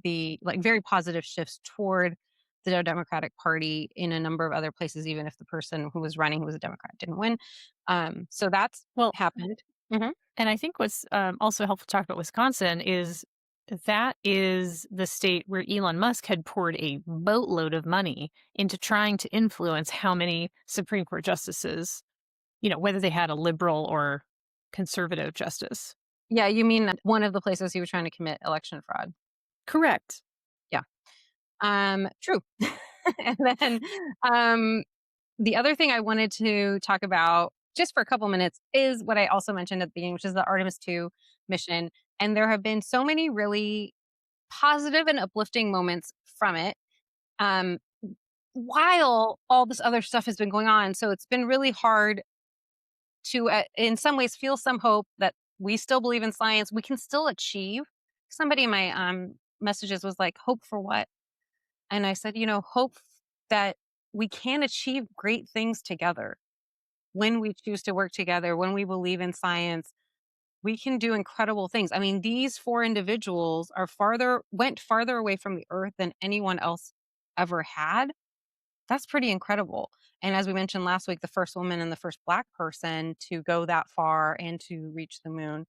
very positive shifts toward the Democratic Party in a number of other places, even if the person who was running, who was a Democrat, didn't win. So that's Well, happened. Mhm. and I think what's also helpful to talk about Wisconsin is that is the state where Elon Musk had poured a boatload of money into trying to influence how many Supreme Court justices, whether they had a liberal or conservative justice. Yeah, you mean one of the places he was trying to commit election fraud. Correct. Yeah. True. And then, um, the other thing I wanted to talk about just for a couple minutes is what I also mentioned at the beginning, which is the Artemis 2 mission. And there have been so many really positive and uplifting moments from it. Um, while all this other stuff has been going on. So it's been really hard to, in some ways, feel some hope that we still believe in science. We can still achieve. Somebody in my messages was like, hope for what? And I said, hope that we can achieve great things together when we choose to work together, when we believe in science. We can do incredible things. I mean, these four individuals went farther away from the earth than anyone else ever had. That's pretty incredible. And as we mentioned last week, the first woman and the first Black person to go that far and to reach the moon.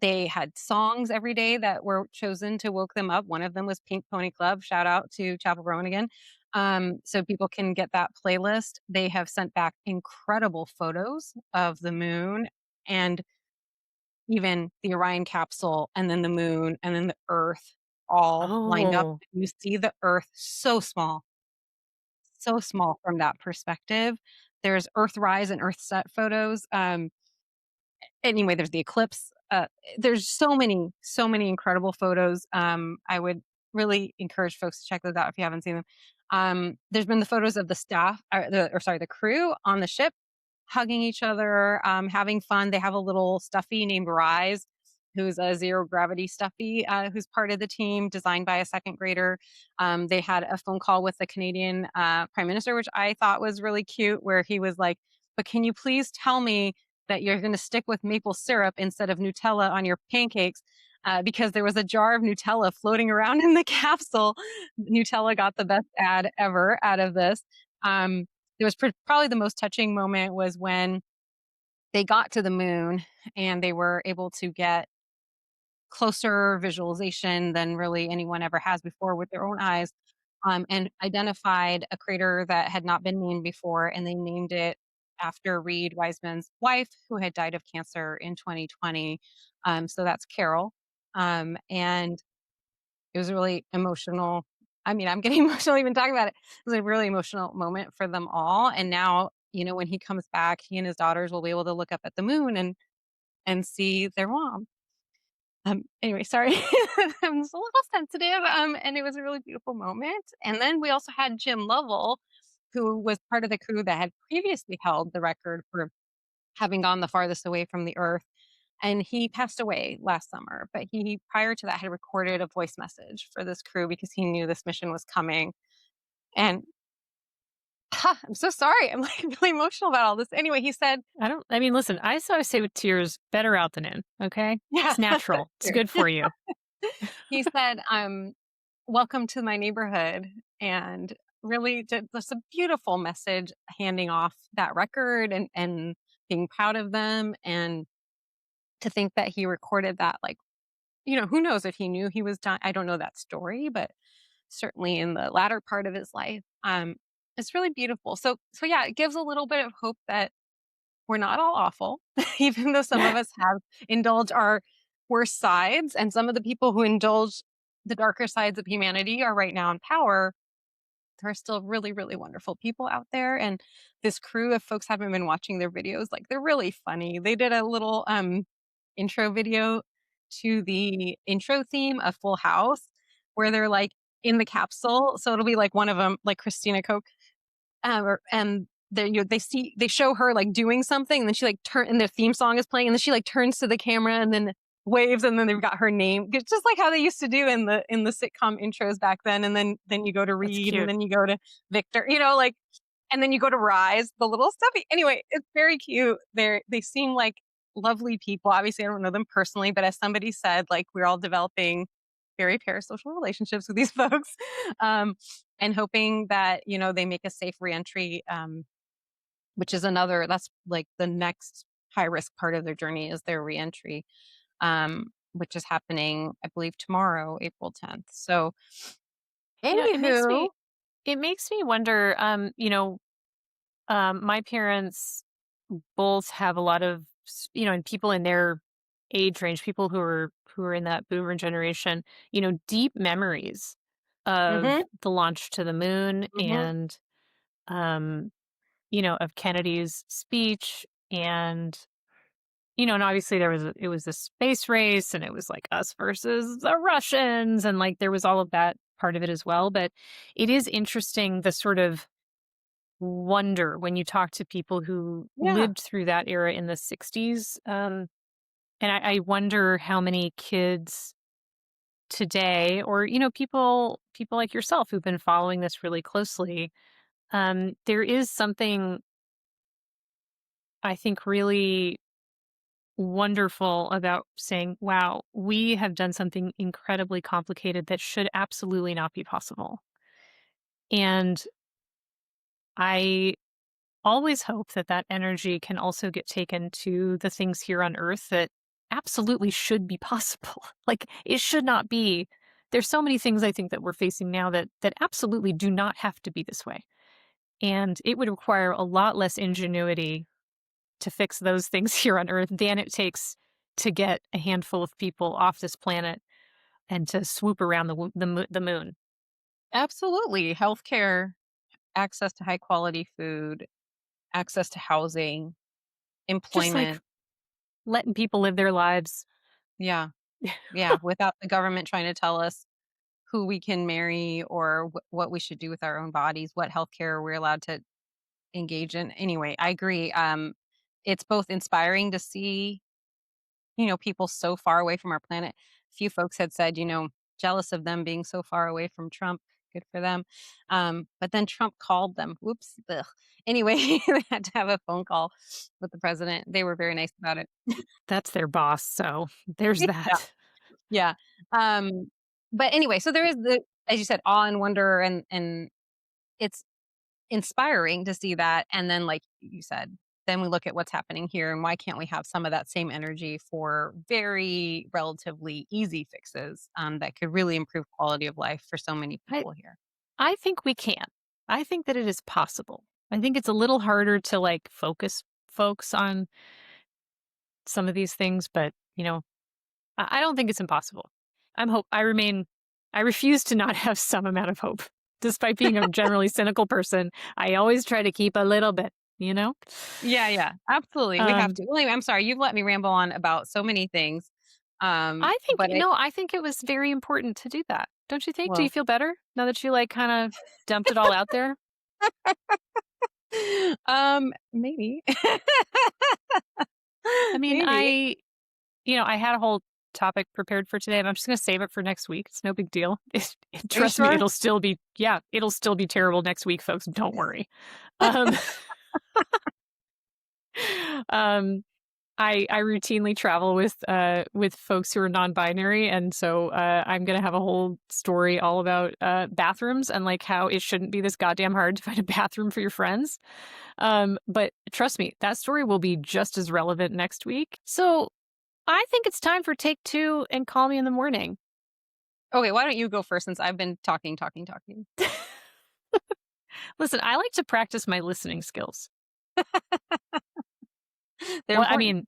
They had songs every day that were chosen to woke them up. One of them was Pink Pony Club. Shout out to Chapel Rowan again. So people can get that playlist. They have sent back incredible photos of the moon and even the Orion capsule and then the moon and then the Earth all lined up. Oh, You see the Earth so small from that perspective. There's Earthrise and Earthset photos. Anyway, there's the eclipse. There's so many incredible photos. I would really encourage folks to check those out if you haven't seen them. There's been the photos of the staff, the crew on the ship hugging each other, having fun. They have a little stuffy named Rise, who's a zero gravity stuffy, who's part of the team, designed by a second grader. They had a phone call with the Canadian Prime Minister, which I thought was really cute, where he was like, "But can you please tell me that you're going to stick with maple syrup instead of Nutella on your pancakes?" Because there was a jar of Nutella floating around in the capsule. Nutella got the best ad ever out of this. Um, there was probably the most touching moment was when they got to the moon and they were able to get closer visualization than really anyone ever has before with their own eyes, and identified a crater that had not been named before, and they named it after Reed Wiseman's wife, who had died of cancer in 2020. So that's Carol. And it was a really emotional. I mean, I'm getting emotional even talking about it. It was a really emotional moment for them all. And now, when he comes back, he and his daughters will be able to look up at the moon and see their mom. Anyway, sorry. I'm just a little sensitive. And it was a really beautiful moment. And then we also had Jim Lovell, who was part of the crew that had previously held the record for having gone the farthest away from the earth. And he passed away last summer, but he, prior to that, had recorded a voice message for this crew because he knew this mission was coming. And I'm so sorry. I'm like really emotional about all this. Anyway, he said, I mean, listen, I sort of say with tears, better out than in. Okay. yeah, It's natural. It's true. good for you. He said, welcome to my neighborhood. And really just a beautiful message handing off that record and being proud of them. And to think that he recorded that, like, who knows if he knew he was dying. I don't know that story, but certainly in the latter part of his life. It's really beautiful. So yeah, it gives a little bit of hope that we're not all awful, even though some of us have indulged our worst sides, and some of the people who indulge the darker sides of humanity are right now in power. There are still really, really wonderful people out there, and this crew, if folks haven't been watching their videos, like, they're really funny. They did a little, intro video to the intro theme of Full House, where they're, like, in the capsule, so it'll be, like, one of them, like Christina Koch, and they show her like doing something, and then she like turn and their theme song is playing, and then she like turns to the camera and then waves, and then they've got her name. It's just like how they used to do in the sitcom intros back then. And then you go to That's Reed, and cute. then you go to Victor, like, and then you go to Rise, the little stuffy. Anyway, it's very cute. They seem like lovely people. Obviously, I don't know them personally, but as somebody said, like, we're all developing very parasocial relationships with these folks. Um, and hoping that they make a safe reentry, which is that's like the next high risk part of their journey is their reentry, which is happening, I believe, tomorrow, April 10th. So, You know, anywho, it makes me wonder, my parents both have a lot of, and people in their age range, people who are in that boomer generation, deep memories of hmm the launch to the moon hmm and, um, of Kennedy's speech and, and obviously it was a space race and it was like us versus the Russians and like there was all of that part of it as well. But it is interesting the sort of wonder when you talk to people who yeah, lived through that era in the 60s. And I wonder how many kids today or, people like yourself who've been following this really closely, there is something I think really wonderful about saying, wow, we have done something incredibly complicated that should absolutely not be possible. And I always hope that that energy can also get taken to the things here on earth that absolutely should be possible. Like it should not be. There's so many things I think that we're facing now that absolutely do not have to be this way. And it would require a lot less ingenuity to fix those things here on earth than it takes to get a handful of people off this planet and to swoop around the moon. absolutely. Healthcare, access to high quality food, access to housing, Just like employment. letting people live their lives. Yeah, yeah. Without the government trying to tell us who we can marry or what we should do with our own bodies, what healthcare we're allowed to engage in. Anyway, I agree. It's both inspiring to see, people so far away from our planet. A few folks had said, jealous of them being so far away from Trump. Good for them. But then Trump called them. Whoops. Ugh. Anyway, they had to have a phone call with the president. They were very nice about it. That's their boss, so there's Yeah. that. Yeah. But anyway, so there is as you said, awe and wonder, and it's inspiring to see that. And then, like you said, then we look at what's happening here, and why can't we have some of that same energy for very relatively easy fixes, that could really improve quality of life for so many I people here. I think we can. I think that it is possible. I think it's a little harder to, like, focus folks on some of these things, but, I don't think it's impossible. I refuse to not have some amount of hope. Despite being a generally cynical person, I always try to keep a little bit, you know? Yeah, yeah, absolutely. We have Um, to. Well, anyway, I'm sorry you've let me ramble on about so many things. I think But no, I think it was very important to do that. Don't you think? Do you well, feel better now that you, like, kinda dumped it all out there? maybe, I mean, maybe. I had a whole topic prepared for today, and I'm just gonna save it for next week. It's no big deal. Are you Trust me, sure? it'll still be terrible next week, folks. Don't worry. Um, um, I routinely travel with folks who are non-binary, and so I'm gonna have a whole story all about bathrooms and like how it shouldn't be this goddamn hard to find a bathroom for your friends. But trust me, that story will be just as relevant next week. So I think it's time for take two and call me in the morning. Okay, why don't you go first since I've been talking, talking, talking. Listen, I like to practice my listening skills. They're Well, I important. mean,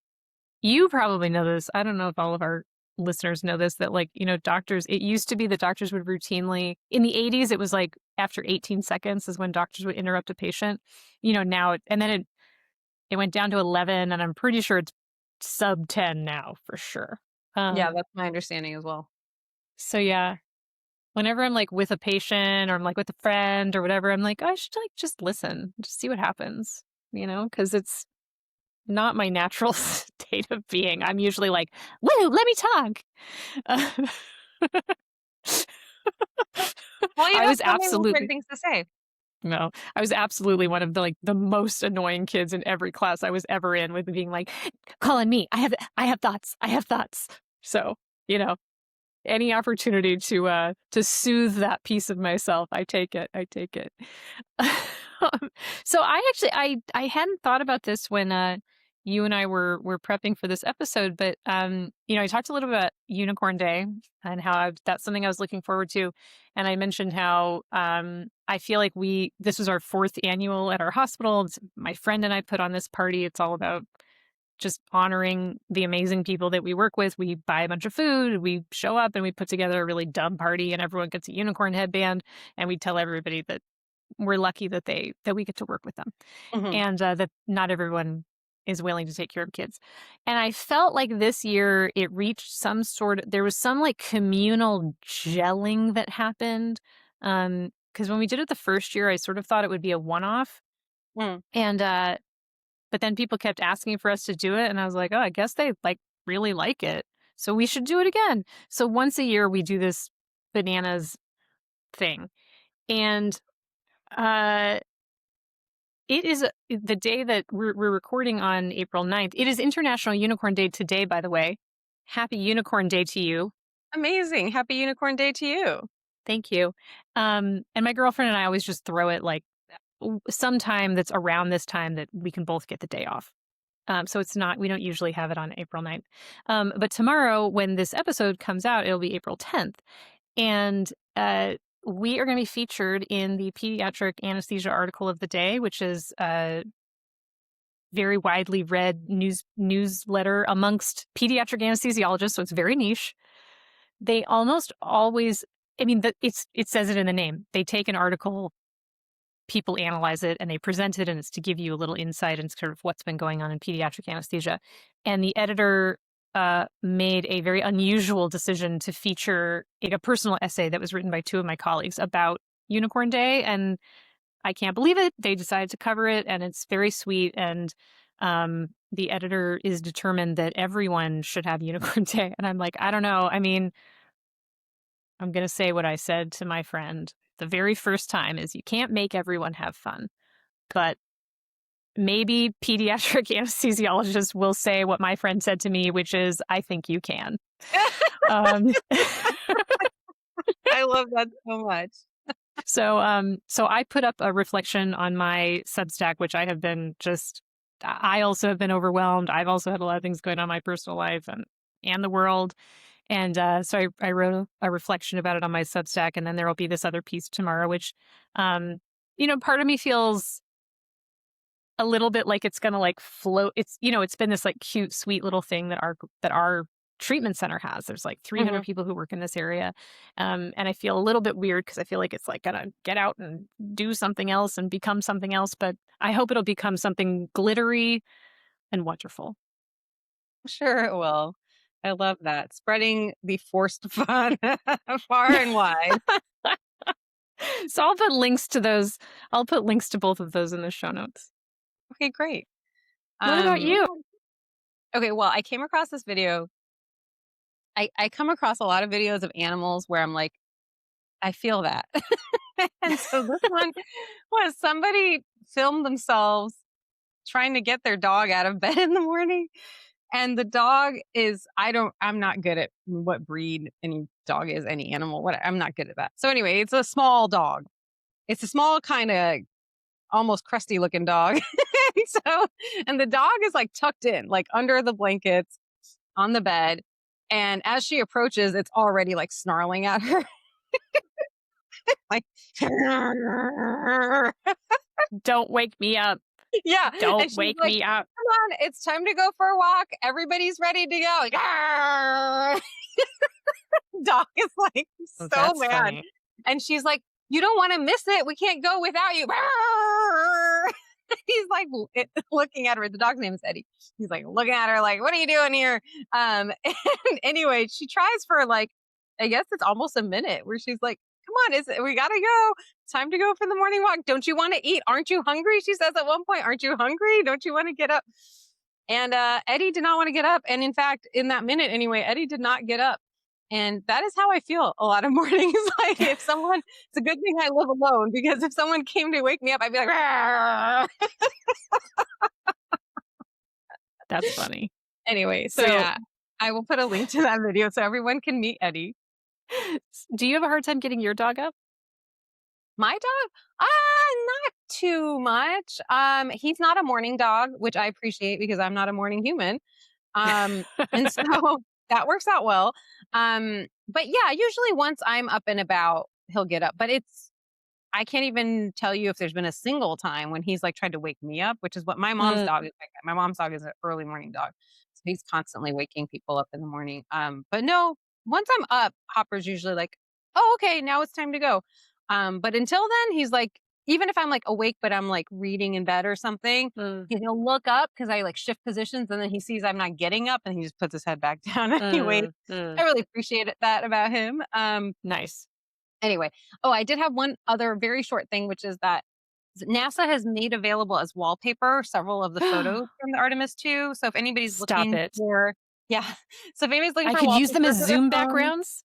you probably know this. I don't know if all of our listeners know this, that like, doctors, it used to be that doctors would routinely, in the 80s, it was like after 18 seconds is when doctors would interrupt a patient. Now, and then it went down to 11, and I'm pretty sure it's sub 10 now for sure. Yeah, Um, that's my understanding as well. so yeah, whenever I'm like with a patient or I'm like with a friend or whatever, I'm like, I should like just listen, just see what happens, because it's not my natural state of being. I'm usually like, woo, let me talk. Uh, Well, you I got was so many great absolutely things to say. no, I was absolutely one of the like the most annoying kids in every class I was ever in with being like, call on me. I have thoughts. I have thoughts. So, you know, any opportunity to soothe that piece of myself, I take it. I take it. So I actually I hadn't thought about this when you and I were prepping for this episode, but I talked a little bit about Unicorn Day and how that's something I was looking forward to, and I mentioned how I feel like this was our fourth annual at our hospital. My friend and I put on this party. It's all about just honoring the amazing people that we work with. We buy a bunch of food, we show up, and we put together a really dumb party, and everyone gets a unicorn headband, and we tell everybody that we're lucky that we get to work with them, Mhm. and that not everyone is willing to take care of kids. And I felt like this year it reached there was some like communal gelling that happened. Because when we did it the first year, I sort of thought it would be a one-off, Mm. and but then people kept asking for us to do it, and I was like, "Oh, I guess they, like, really like it, so we should do it again." So once a year, we do this bananas thing, and, uh, it is the day that we're recording on April 9th. It is International Unicorn Day today, by the way. Happy Unicorn Day to you. Amazing. Happy Unicorn Day to you. Thank you. And my girlfriend and I always just throw it, like, sometime that's around this time that we can both get the day off. So we don't usually have it on April 9th. But tomorrow, when this episode comes out, it'll be April 10th. And we are going to be featured in the pediatric anesthesia article of the day, which is a very widely read newsletter amongst pediatric anesthesiologists. So it's very niche. They almost always, I mean, it says it in the name. They take an article, people analyze it, and they present it, and it's to give you a little insight into sort of what's been going on in pediatric anesthesia. And the editor made a very unusual decision to feature a personal essay that was written by two of my colleagues about Unicorn Day, and I can't believe it. They decided to cover it, and it's very sweet. And the editor is determined that everyone should have Unicorn Day. And I'm like, I don't know. I mean, I'm going to say what I said to my friend the very first time is you can't make everyone have fun. But maybe pediatric anesthesiologists will say what my friend said to me, which is, I think you can. Um, I love that so much. so I put up a reflection on my Substack, which I also have been overwhelmed. I've also had a lot of things going on in my personal life and the world. And so I wrote a reflection about it on my Substack, and then there will be this other piece tomorrow, which, part of me feels a little bit like it's gonna like float. It's been this like cute, sweet little thing that our treatment center has. There's like 300 Mhm. people who work in this area, and I feel a little bit weird because I feel like it's like gonna get out and do something else and become something else. But I hope it'll become something glittery and wonderful. Sure it will. I love that. Spreading the forced fun far and wide. So I'll put links to those. I'll put links to both of those in the show notes. Okay, great. What about Um, you? okay, well, I came across this video. I come across a lot of videos of animals where I'm like, I feel that. And so this one was somebody filmed themselves trying to get their dog out of bed in the morning. And the dog I'm not good at what breed any dog is, any animal, I'm not good at that. So anyway, it's a small dog. It's a small kind of almost crusty looking dog. And the dog is like tucked in, like under the blankets on the bed. And as she approaches, it's already like snarling at her. Like, Don't wake me up. yeah. Don't And she's wake like, me up. come on, it's time to go for a walk. Everybody's ready to go. Like, dog is like so That's mad. funny. And she's like, you don't want to miss it. We can't go without you. He's like looking at her. The dog's name is Eddie. He's like looking at her like, what are you doing here? And anyway, she tries for like, I guess it's almost a minute where she's like, come on, we gotta go. It's time to go for the morning walk. Don't you want to eat? Aren't you hungry? She says at one point, aren't you hungry? Don't you want to get up? And Eddie did not want to get up. And in fact, in that minute anyway, Eddie did not get up. And that is how I feel a lot of mornings. Like if someone, it's a good thing I live alone because if someone came to wake me up, I'd be like, "Rah!" That's funny. Anyway, so So, yeah, I will put a link to that video so everyone can meet Eddie. do you have a hard time getting your dog up? My dog, not too much. He's not a morning dog, which I appreciate because I'm not a morning human. And so that works out well. But yeah, usually once I'm up and about, he'll get up. But I can't even tell you if there's been a single time when he's like tried to wake me up, which is what my mom's Mm, dog is like. My mom's dog is an early morning dog. So he's constantly waking people up in the morning. But no, once I'm up, Hopper's usually like, oh, okay, now it's time to go. But until then, he's like, even if I'm like awake, but I'm like reading in bed or something, mm, he'll look up because I like shift positions and then he sees I'm not getting up and he just puts his head back down and he waits. I mm. really appreciate that about him. Nice. Anyway, oh, I did have one other very short thing, which is that NASA has made available as wallpaper several of the photos from the Artemis 2. So if anybody's Stop looking it. for, yeah, so if anybody's looking I for could use them wallpaper as for their Zoom phone, backgrounds.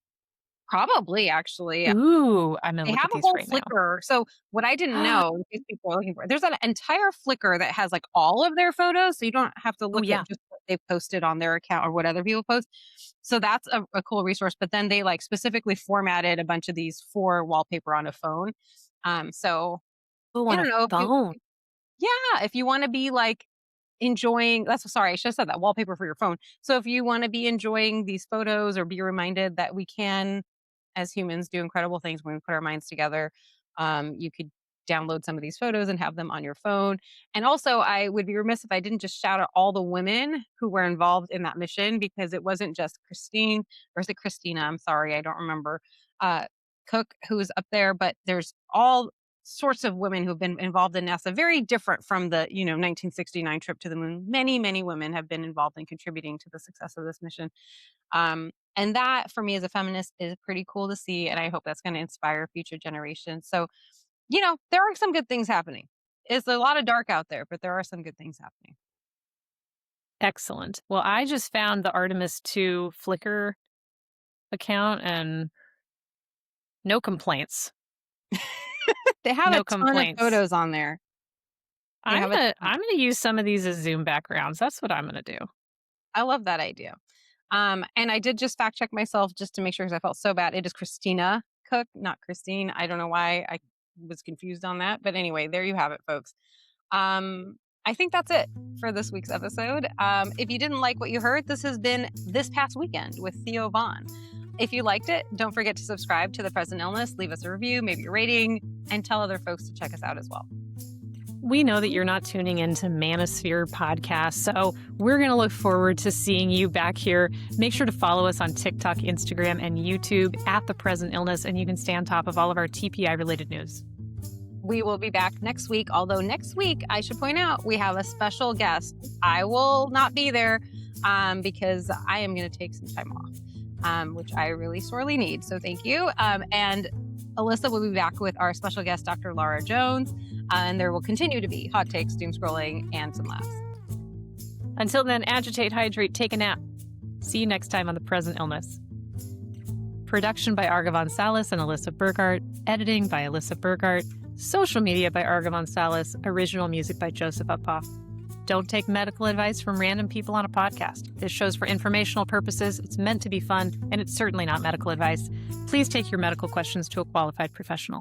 probably actually. Ooh, I'm gonna They look have at a these whole right Flickr. So what I didn't know, in case people are looking for, there's an entire Flickr that has like all of their photos. So you don't have to Oh look yeah. at just what they've posted on their account or what other people post. So that's a cool resource. But then they like specifically formatted a bunch of these for wallpaper on a phone. So Oh, I on a don't know if you, phone. yeah, if you want to be like enjoying, that's sorry, I should have said that wallpaper for your phone. So if you want to be enjoying these photos or be reminded that we can, as humans, do incredible things when we put our minds together, you could download some of these photos and have them on your phone. And also, I would be remiss if I didn't just shout out all the women who were involved in that mission because it wasn't just Christine, or is it Christina? I'm sorry, I don't remember. Uh, Cook, who was up there, but there's all sorts of women who've been involved in NASA, very different from the 1969 trip to the moon. Many, many women have been involved in contributing to the success of this mission. And that for me as a feminist is pretty cool to see. And I hope that's going to inspire future generations. So, there are some good things happening. It's a lot of dark out there, but there are some good things happening. Excellent. Well, I just found the Artemis 2 Flickr account and no complaints. They have a No ton of complaints. photos on there. They have a ton. I'm gonna use some of these as Zoom backgrounds. That's what I'm gonna do. I love that idea. And I did just fact check myself just to make sure because I felt so bad. It is Christina Cook, not Christine. I don't know why I was confused on that. But anyway, there you have it, folks. I think that's it for this week's episode. If you didn't like what you heard, this has been This Past Weekend with Theo Vaughn. If you liked it, don't forget to subscribe to The Present Illness, leave us a review, maybe a rating, and tell other folks to check us out as well. We know that you're not tuning into Manosphere podcast, so we're going to look forward to seeing you back here. Make sure to follow us on TikTok, Instagram, and YouTube at The Present Illness, and you can stay on top of all of our TPI-related news. We will be back next week, although next week, I should point out, we have a special guest. I will not be there because I am going to take some time off, which I really sorely need. So thank you. And Alyssa will be back with our special guest, Dr. Laura Jones. And there will continue to be hot takes, doom scrolling, and some laughs. Until then, agitate, hydrate, take a nap. See you next time on The Present Illness. Production by Argavon Salas and Alyssa Burgart. Editing by Alyssa Burgart. Social media by Argavon Salas. Original music by Joseph Uphoff. Don't take medical advice from random people on a podcast. This show's for informational purposes. It's meant to be fun, and it's certainly not medical advice. Please take your medical questions to a qualified professional.